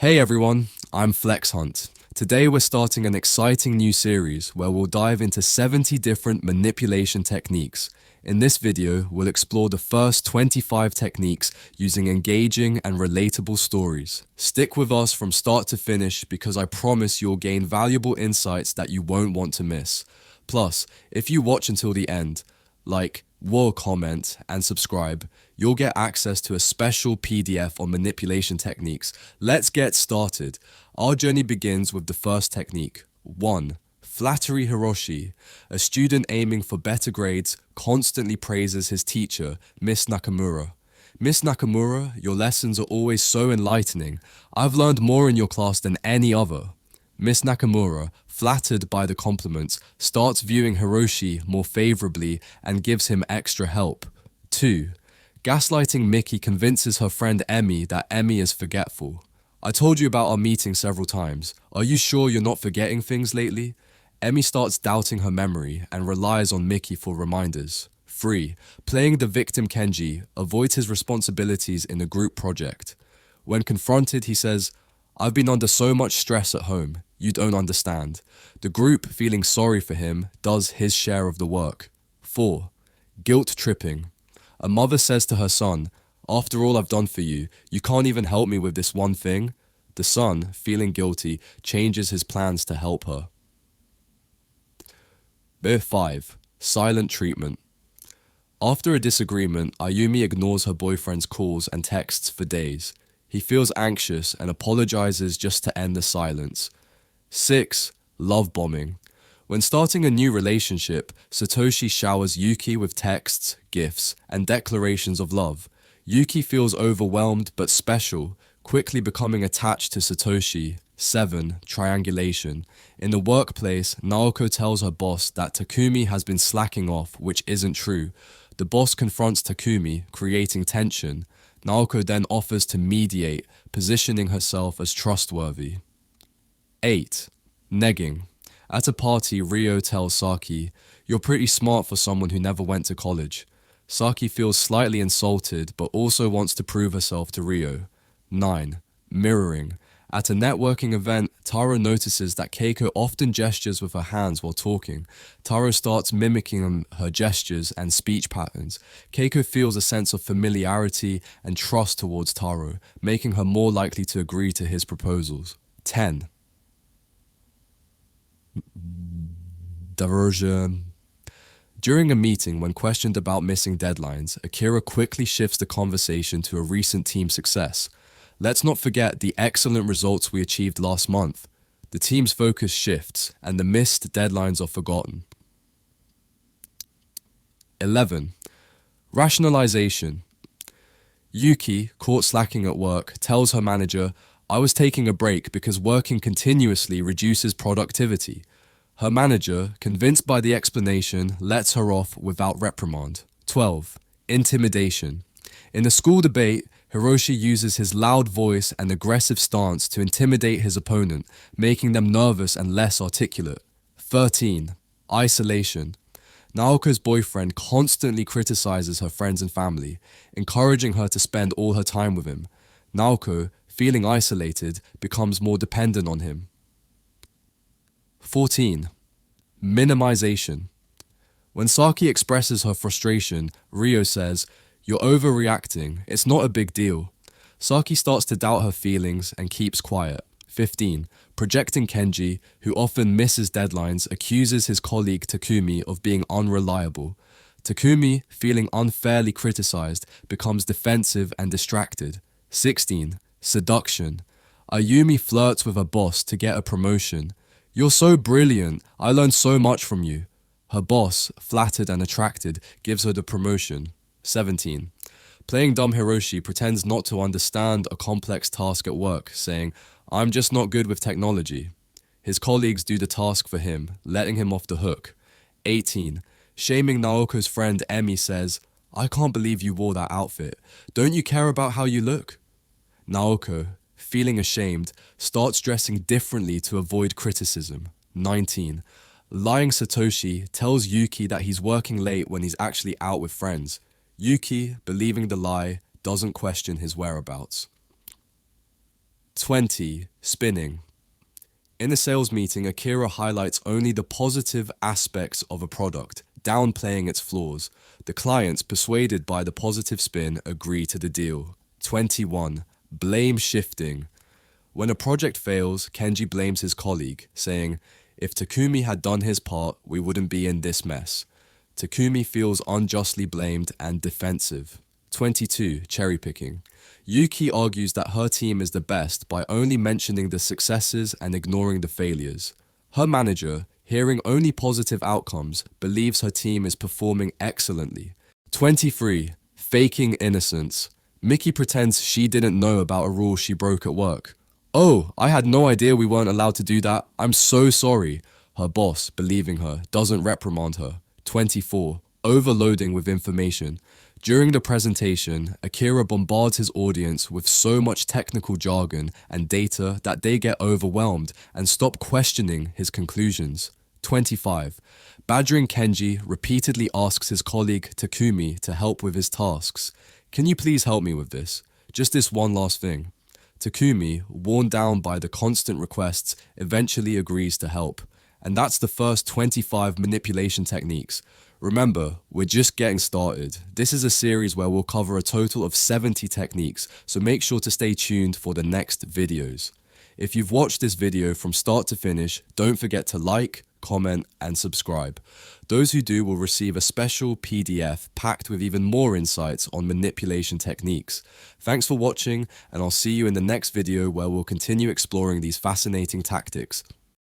Hey everyone, I'm flexhunt. Today we're starting an exciting new series where we'll dive into 70 different manipulation techniques. In this video, we'll explore the first 25 techniques using engaging and relatable stories. Stick with us from start to finish because I promise you'll gain valuable insights that you won't want to miss. Plus, if you watch until the end, like, will comment, and subscribe, you'll get access to a special PDF on manipulation techniques. Let's get started. Our journey begins with the first technique. 1. Flattery Hiroshi. A student aiming for better grades constantly praises his teacher, Miss Nakamura. Miss Nakamura, your lessons are always so enlightening. I've learned more in your class than any other. Miss Nakamura, flattered by the compliments, starts viewing Hiroshi more favorably and gives him extra help. 2. Gaslighting Mickey convinces her friend Emmy that Emmy is forgetful. I told you about our meeting several times. Are you sure you're not forgetting things lately? Emmy starts doubting her memory and relies on Mickey for reminders. 3. Playing the victim Kenji avoids his responsibilities in a group project. When confronted, he says, "I've been under so much stress at home. You don't understand." The group, feeling sorry for him, does his share of the work. 4. Guilt tripping. A mother says to her son, "After all I've done for you, you can't even help me with this one thing?" The son, feeling guilty, changes his plans to help her. 5. Silent treatment. After a disagreement, Ayumi ignores her boyfriend's calls and texts for days. He feels anxious and apologizes just to end the silence. 6. Love bombing. When starting a new relationship, Satoshi showers Yuki with texts, gifts, and declarations of love. Yuki feels overwhelmed but special, quickly becoming attached to Satoshi. 7. Triangulation. In the workplace, Naoko tells her boss that Takumi has been slacking off, which isn't true. The boss confronts Takumi, creating tension. Naoko then offers to mediate, positioning herself as trustworthy. 8. Negging. At a party, Ryo tells Saki, "You're pretty smart for someone who never went to college." Saki feels slightly insulted, but also wants to prove herself to Ryo. 9. Mirroring. At a networking event, Taro notices that Keiko often gestures with her hands while talking. Taro starts mimicking her gestures and speech patterns. Keiko feels a sense of familiarity and trust towards Taro, making her more likely to agree to his proposals. 10. Diversion. During a meeting, when questioned about missing deadlines, Akira quickly shifts the conversation to a recent team success. "Let's not forget the excellent results we achieved last month." The team's focus shifts, and the missed deadlines are forgotten. 11. Rationalization. Yuki, caught slacking at work, tells her manager, "I was taking a break because working continuously reduces productivity." Her manager, convinced by the explanation, lets her off without reprimand. 12. Intimidation. In a school debate, Hiroshi uses his loud voice and aggressive stance to intimidate his opponent, making them nervous and less articulate. 13. Isolation. Naoko's boyfriend constantly criticizes her friends and family, encouraging her to spend all her time with him. Naoko, feeling isolated, becomes more dependent on him. 14. Minimization. When Saki expresses her frustration, Ryo says, "You're overreacting, it's not a big deal." Saki starts to doubt her feelings and keeps quiet. 15. Projecting Kenji, who often misses deadlines, accuses his colleague Takumi of being unreliable. Takumi, feeling unfairly criticized, becomes defensive and distracted. 16. Seduction. Ayumi flirts with her boss to get a promotion. "You're so brilliant, I learned so much from you." Her boss, flattered and attracted, gives her the promotion. 17. Playing dumb Hiroshi pretends not to understand a complex task at work, saying, "I'm just not good with technology." His colleagues do the task for him, letting him off the hook. 18. Shaming Naoko's friend Emmy says, "I can't believe you wore that outfit. Don't you care about how you look?" Naoko, feeling ashamed, starts dressing differently to avoid criticism. 19. Lying Satoshi tells Yuki that he's working late when he's actually out with friends. Yuki, believing the lie, doesn't question his whereabouts. 20. Spinning. In a sales meeting, Akira highlights only the positive aspects of a product, downplaying its flaws. The clients, persuaded by the positive spin, agree to the deal. 21. Blame shifting. When a project fails, Kenji blames his colleague, saying, "If Takumi had done his part, we wouldn't be in this mess." Takumi feels unjustly blamed and defensive. 22. Cherry picking. Yuki argues that her team is the best by only mentioning the successes and ignoring the failures. Her manager, hearing only positive outcomes, believes her team is performing excellently. 23. Faking innocence. Miki pretends she didn't know about a rule she broke at work. "Oh, I had no idea we weren't allowed to do that. I'm so sorry." Her boss, believing her, doesn't reprimand her. 24. Overloading with information. During the presentation, Akira bombards his audience with so much technical jargon and data that they get overwhelmed and stop questioning his conclusions. 25. Badgering Kenji repeatedly asks his colleague Takumi to help with his tasks. "Can you please help me with this? Just this one last thing." Takumi, worn down by the constant requests, eventually agrees to help. And that's the first 25 manipulation techniques. Remember, we're just getting started. This is a series where we'll cover a total of 70 techniques, so make sure to stay tuned for the next videos. If you've watched this video from start to finish, don't forget to like, comment, and subscribe. Those who do will receive a special PDF packed with even more insights on manipulation techniques. Thanks for watching, and I'll see you in the next video where we'll continue exploring these fascinating tactics.